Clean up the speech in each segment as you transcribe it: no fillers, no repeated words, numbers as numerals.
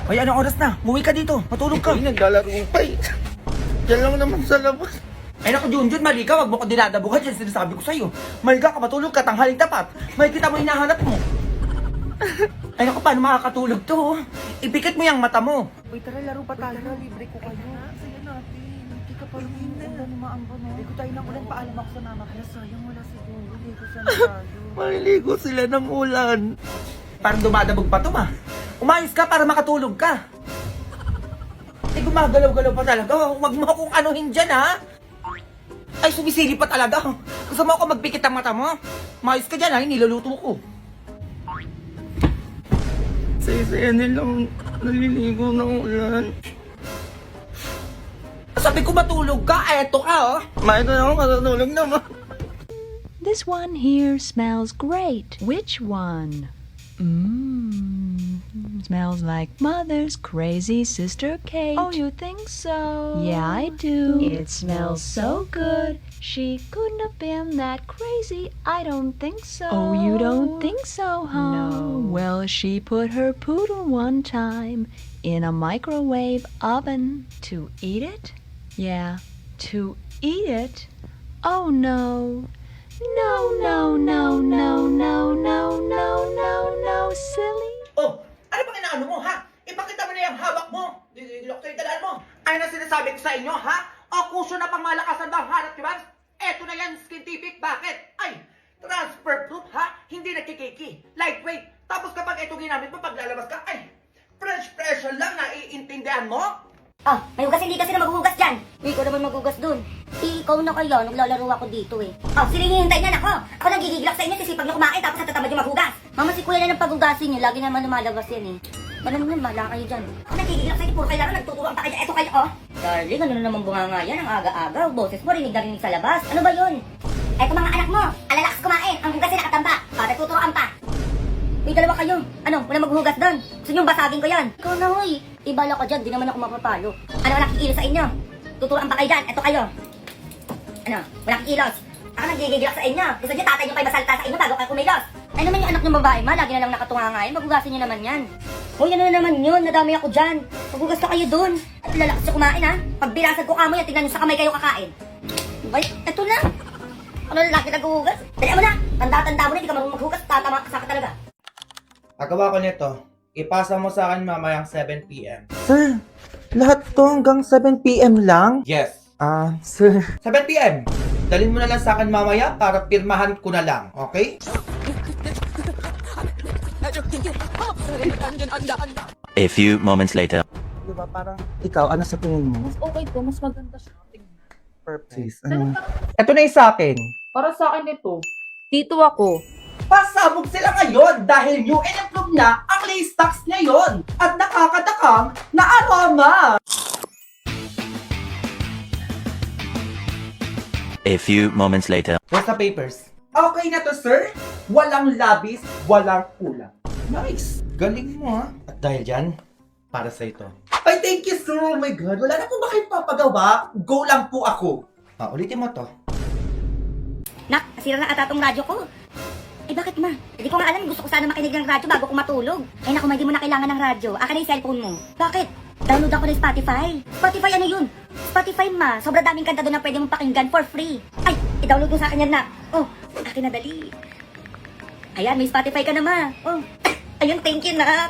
Ay, anong oras na? Muwi ka dito. Matulog ka. Ay, naglalaro pa eh. Yan lang naman sa labas. Ay, naku, Junjun, mali ka. Wag mo ko dinadabuhan. Yan sinasabi ko sa'yo. Maliga ka, matulog ka. Tanghaling tapat. May kita mo hinahanap mo. Ay, naku, paano makakatulog to? Ipikit mo yung mata mo. Uy, tara, laro pa tayo. Libre ko kayo. Saya natin. Hindi ka pa rin ulan, umaamba, no? Ligo tayo ng ulan. Paalam ako sa mama. Kaya sayang, wala siguro. Ligo sa tayo. Maliligo sila ng ulan. Parang dumadabog pa to, ma. Umayos ka para makatulog ka. Eh, gumagalaw-galaw pa talaga. Huwag mo akong anuhin dyan, ha? Ay, sumisili pa talaga. Gusto mo ako magpikit ang mata mo? Umayos ka dyan, ha? Niluluto ko. Saya-saya nilang naliligo ng ulan. Sabi ko matulog ka, eto ka, oh. Mayroon ako matutulog naman. This one here smells great. Which one? Smells like Mother's crazy sister Kate. Oh, you think so? Yeah, I do. It smells so good. She couldn't have been that crazy. I don't think so. Oh, you don't think so, huh? No. Well, she put her poodle one time in a microwave oven. To eat it? Yeah, to eat it? Oh, no. No, no, no, no, no, no, no, no, no, silly. Oh, ano bang inaano mo, ha? Ipakita mo na yung hawak mo. Dilok sa'yo dalaan mo. Ay na sinasabi ko sa inyo, ha? O kusyo na pang malakasan ba ang hanap, di ba? Eto na yan, scientific. Bakit? Ay, transfer proof, ha? Hindi nagkikiki. Lightweight. Tapos kapag ito ginamit mo, paglalabas ka, ay, fresh lang, naiintindihan mo? Ah, may hugas hindi kasi na maghuhugas dyan. Hindi ko naman maghugas dun. Ikaw na kaya, naglalaro ako dito eh. Oh, sino hinihintay niyan ako? Ako nagigigilak sa inyo, sisipag niyo kumain tapos natatamad yung maghugas. Mama, si kuya na ng paghugasin niyo, lagi naman lumalabas yan eh. Ganun naman, bahala kayo dyan. Ako nagigigilak sa inyo, puro kayo laro, nagtuturoan pa kayo. Eto kayo, oh. Darling, ano na naman bunganga yan, ang aga-aga. Boses mo, rinig na rinig sa labas. Ano ba yun? Eto mga anak mo, alalakas kumain, ang hugasin nakatamba. Nagtuturoan pa. Uy, dalawa kayo. Ano, wala maghuhugas doon. Gusto niyong basagin ko yan. Ikaw na, huy. Ibala ka dyan, di naman ako mapapalo. Ano, walang kikilos sa inyo? Tuturuan pa kayo dyan, eto kayo. Ano, walang kikilos. Ako nagigigilak sa inyo. Gusto niyo tatay niyo kayo masalita sa inyo bago kayo kumilos. Ay naman yung anak ng babae, ma. Lagi na lang nakatunga nga yan. Maghugasin niyo naman yan. Hoy, ano na naman yun? Nadami ako dyan. Maghugas ka kayo doon. At lalakas siya kumain, ha? Pag binasag ko kamo yan, tingnan niyo sa kamay kayo kakain. Bay, eto na. Ano lalaki naghuhugas? Dali mo na. Tanda-tanda mo na, hindi ka marunong maghugas. Tatama ka sa akin talaga. Agawa ko nito. Ipasa mo sa akin mamayang 7 p.m. Sir, lahat to hanggang 7 p.m. lang? Yes. Sir. 7 p.m. Dalhin mo na lang sa akin mamaya para pirmahan ko na lang. Okay? A few moments later. Diba parang ikaw, ano sa tingin mo? Mas okay to, mas maganda siya. Perfect. Sis, ano? Ito na yung sa akin. Para sa akin ito. Dito ako. Pasabog sila ngayon dahil new and improved na ang Lay's Stocks ngayon at nakakatakam na aroma. A few moments later. What's the papers? Okay na to, sir. Walang labis, walang kulang. Nice. Galing mo, ha? At dahil dyan, para sa ito. Ay, thank you, sir. Oh my God. Wala na po ba kayong papagawa? Go lang po ako. Ulitin mo to. Nak, nasira na ata tong radyo ko. Eh bakit ma? Hindi ko nga alam, gusto ko sana makinig ng radyo bago ko matulog. Ay naku, hindi mo na kailangan ng radyo. Akin na yung cellphone mo. Bakit? Download ako ng Spotify. Spotify ano yun? Spotify ma, sobrang daming kanta doon na pwede mong pakinggan for free. Ay, i-download mo sa akin yan na. Oh, akin na dali. Ayan, may Spotify ka na ma. Oh, ayun, thank you na.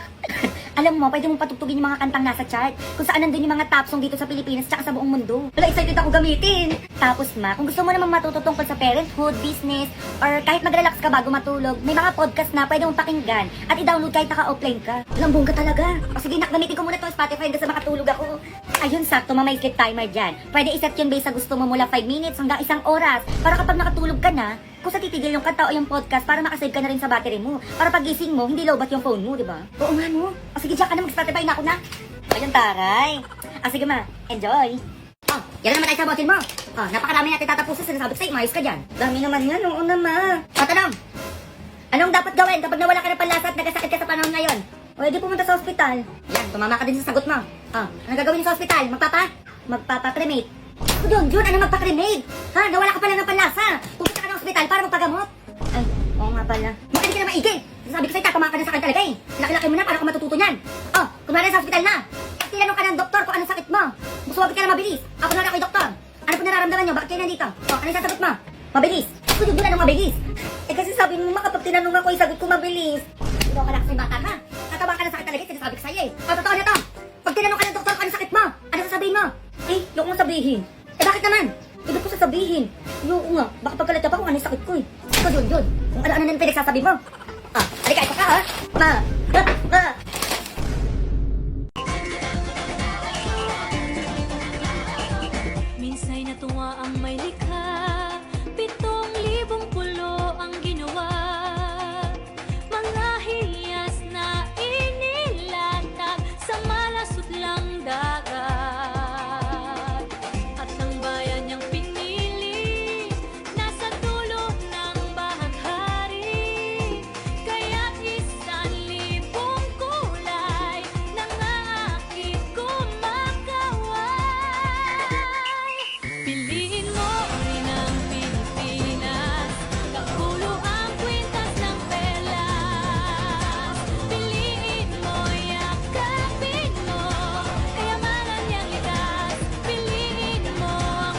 Alam mo, pwede mong patugtugin yung mga kantang nasa chart. Kung saan nandun yung mga top song dito sa Pilipinas tsaka sa buong mundo. Wala, excited ako gamitin. Tapos ma, kung gusto mo naman matuto tungkol sa parenthood, business, or kahit mag-relax ka bago matulog, may mga podcast na pwede mong pakinggan at i-download kahit naka-offline ka. Walang bongga talaga. O sige, gamitin ko muna to Spotify hanggang sa makatulog ako. Ayun, sakto, may click timer dyan. Pwede iset yun based sa gusto mo mula 5 minutes hanggang 1 oras. Para kapag nakatulog ka na, kung sa titigil yung kanta o yung podcast para makasave ka na rin sa battery mo. Para pagising mo, hindi lowbat yung phone mo, di ba? Oo nga no. O sige, diyan ka na, mag-Spotify na ako na. Ayun, taray. Sige ma, enjoy. Oh, yan na naman tayo sa botin mo. Oh, napakarami natin tatapusin. Sinasabi ko sa'yo, maayos ka dyan. Dami naman yan, oo na ma. Tanong, anong dapat gawin kapag nawala ka ng panlasa at nagkasakit ka sa panahon ngayon? O, edi pumunta sa ospital. Yan, tumama ka din sa sagot mo. Oh, ano gagawin sa ospital? Magpapa-cremate. Jun, ano magpa-cremate? Ha, nawala ka pala ng panlasa. Pupunta ka ng ospital para magpagamot. Ay, oo nga pala. Makinig ka na maigi. Sabi ko sa'yo, tatamaan ka na sa akin talaga eh. Laki-laki mo na, para ka matututo niyan. Oh, kunwari sa hospital na. Pag tinanong ka ng doktor kung anong sakit mo, busuwag ka na mabilis. Ako na ako'y doktor. Ano po nararamdaman niyo? Bakit kayo nandito? Oh, ano yung sasagot mo? Mabilis. Kung yung anong mabilis? Eh kasi sabi mo, kapag tinanong ako, yung sagot ko mabilis. Ikaw ka na kasi bata ka. Tatamaan ka na sa akin talaga, sinasabi ko sa'yo eh. Oh, totoo na to. Pag tinanong ka ng doktor kung anong sakit mo, ano sasabihin mo? Eh, yung kong sabihin. Eh bakit naman? Ibig ko sasabihin. Yung nga, baka pagkalat ka pa kung ano yung sakit ko eh. Ikaw yun. Kung ano-ano na yung pinagsasabi mo. Ah, halika, ito ka ha. Ma. Minsa'y natuwa ang may likha, 7,000 pulo ang ginawa. Mga hiyas na inilatag sa malasot lang dagat. At ang bayan niyang pinili, nasa dulo ng bahaghari. Kaya't 1,000 kulay nang aakit kumakaway. Piliin mo rin ang Pilipinas, kapulo ang kwintas ng pelas. Piliin mo, yakapin mo, kayamanan niyang likas. Piliin mo ang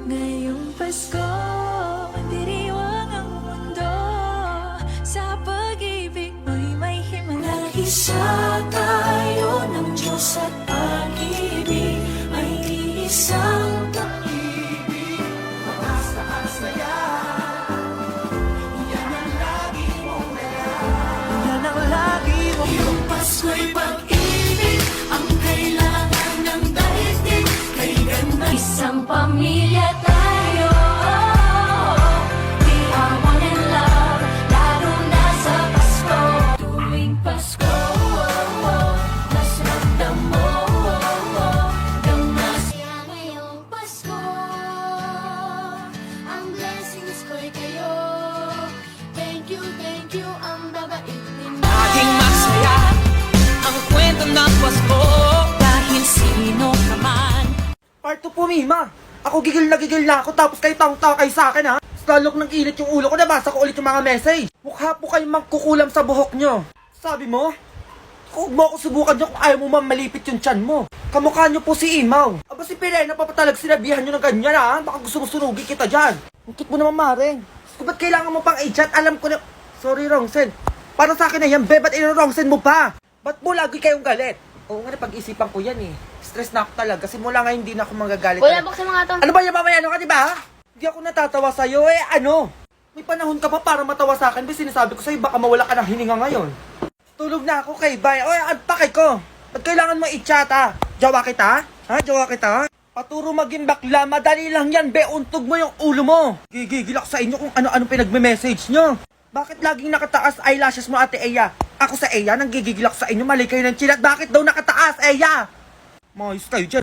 Ngayong Pasko, diriwang ang mundo. Sa pag-ibig mo'y may himala. Isa tayo ng Diyos at pag-ibig ay isang pag-ibig. Mataas ang saya, yan ang lagi mong dala. Yan ang lagi mong iyong Pasko'y pag-ibig, ang kailangan ng daigdig. Kay ganda isang pamilya tayo. We are one in love, lalo na sa Pasko. Tuwing Pasko, mas ramdam mo, damas. Kaya ngayong Pasko, ang blessings ko'y kayo. Thank you, ang babait ninyo. Laging masaya ang kwento ng Pasko. Dahil sino ka man. Part 2 po, Mima. Ako gigil na ako tapos kayo taong-tawa kayo sa akin, ha? Stalok ng init yung ulo ko, nabasa ko ulit yung mga message. Mukha po kayong magkukulam sa buhok nyo. Sabi mo, huwag mo ako subukan nyo kung ayaw mo malipit yung tiyan mo. Kamukha nyo po si Imaw. Aba si Pirena pa talaga sinabihan nyo ng ganyan, ha? Baka gusto mo surugi kita dyan. Ang cute mo naman, Mare. So, ba't kailangan mo pang i-chat? Alam ko na... Sorry, Rongsen. Para sa akin na yan, be, ba't ino-Rongsen mo pa? Ba't mo lagi kayong galit? Oo nga, pag-isipan ko yan eh. Stress na ako talaga kasi mula ngayon hindi na ako magagalit. Wala, buksan mga to. Ano ba yung mamaya ka, diba? Hindi ako natatawa sa'yo eh, ano? May panahon ka pa para matawa sa akin, sinasabi ko sa'yo baka mawala ka ng hininga ngayon. Tulog na ako kay bye. Oy, ang pakay ko. Ba't kailangan mo i-chat ha? Jawa kita? Ha? Jawa kita? Paturo maging bakla, madali lang yan, be. Untog mo yung ulo mo. Gigigil ako sa inyo kung ano-ano pinagme-message nyo. Bakit laging nakataas eyelashes mo, Ate Eya? Ako sa Eya, nanggigigil ako sa inyo, mali kayo ng chilat. Bakit daw nakataas, Eya? Mayos kayo dyan.